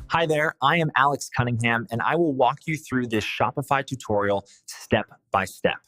Hi there, I am Alex Cunningham, and I will walk you through this Shopify tutorial step by step.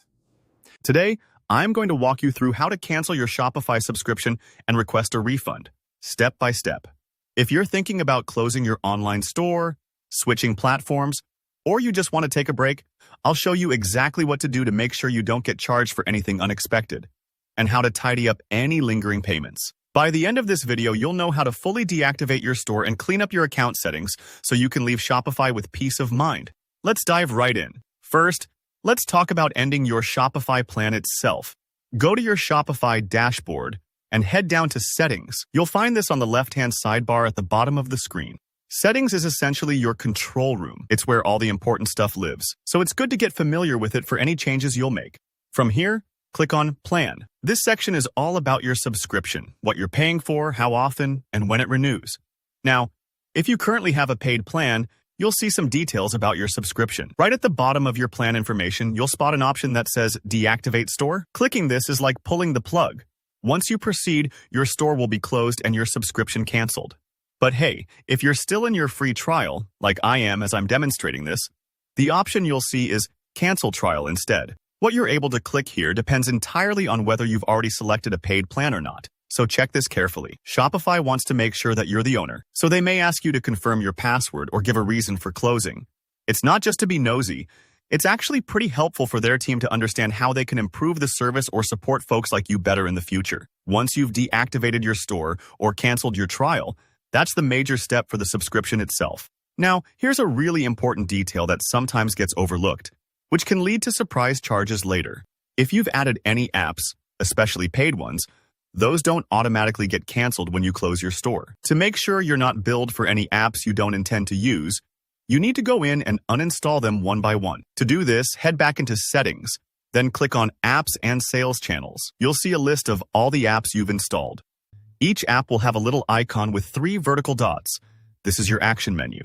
Today, I'm going to walk you through how to cancel your Shopify subscription and request a refund, step by step. If you're thinking about closing your online store, switching platforms, or you just want to take a break, I'll show you exactly what to do to make sure you don't get charged for anything unexpected, and how to tidy up any lingering payments. By the end of this video, you'll know how to fully deactivate your store and clean up your account settings so you can leave Shopify with peace of mind. Let's dive right in. First, let's talk about ending your Shopify plan itself. Go to your Shopify dashboard and head down to Settings. You'll find this on the left-hand sidebar at the bottom of the screen. Settings is essentially your control room. It's where all the important stuff lives, so it's good to get familiar with it for any changes you'll make. From here, click on Plan. This section is all about your subscription, what you're paying for, how often, and when it renews. Now, if you currently have a paid plan, you'll see some details about your subscription. Right at the bottom of your plan information, you'll spot an option that says Deactivate Store. Clicking this is like pulling the plug. Once you proceed, your store will be closed and your subscription canceled. But hey, if you're still in your free trial, like I am as I'm demonstrating this, the option you'll see is Cancel Trial instead. What you're able to click here depends entirely on whether you've already selected a paid plan or not, so check this carefully. Shopify wants to make sure that you're the owner, so they may ask you to confirm your password or give a reason for closing. It's not just to be nosy, it's actually pretty helpful for their team to understand how they can improve the service or support folks like you better in the future. Once you've deactivated your store or canceled your trial, that's the major step for the subscription itself. Now, here's a really important detail that sometimes gets overlooked, which can lead to surprise charges later. If you've added any apps, especially paid ones, those don't automatically get canceled when you close your store. To make sure you're not billed for any apps you don't intend to use, you need to go in and uninstall them one by one. To do this, head back into Settings, then click on Apps and Sales Channels. You'll see a list of all the apps you've installed. Each app will have a little icon with 3 vertical dots. This is your action menu.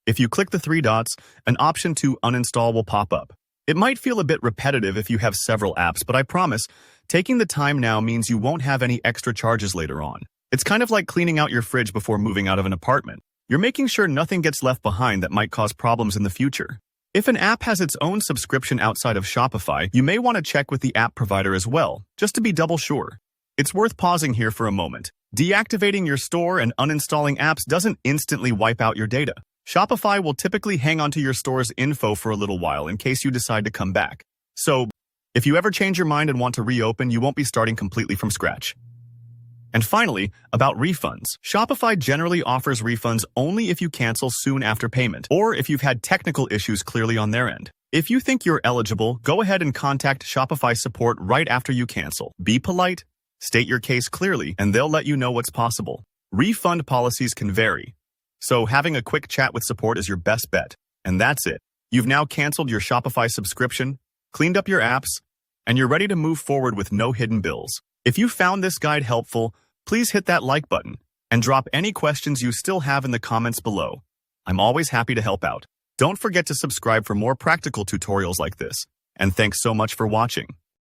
If you click the 3 dots, an option to uninstall will pop up. It might feel a bit repetitive if you have several apps, but I promise, taking the time now means you won't have any extra charges later on. It's kind of like cleaning out your fridge before moving out of an apartment. You're making sure nothing gets left behind that might cause problems in the future. If an app has its own subscription outside of Shopify, you may want to check with the app provider as well, just to be double sure. It's worth pausing here for a moment. Deactivating your store and uninstalling apps doesn't instantly wipe out your data. Shopify will typically hang onto your store's info for a little while in case you decide to come back. So, if you ever change your mind and want to reopen, you won't be starting completely from scratch. And finally, about refunds. Shopify generally offers refunds only if you cancel soon after payment, or if you've had technical issues clearly on their end. If you think you're eligible, go ahead and contact Shopify support right after you cancel. Be polite, state your case clearly, and they'll let you know what's possible. Refund policies can vary, so having a quick chat with support is your best bet. And that's it. You've now canceled your Shopify subscription, cleaned up your apps, and you're ready to move forward with no hidden bills. If you found this guide helpful, please hit that like button and drop any questions you still have in the comments below. I'm always happy to help out. Don't forget to subscribe for more practical tutorials like this. And thanks so much for watching.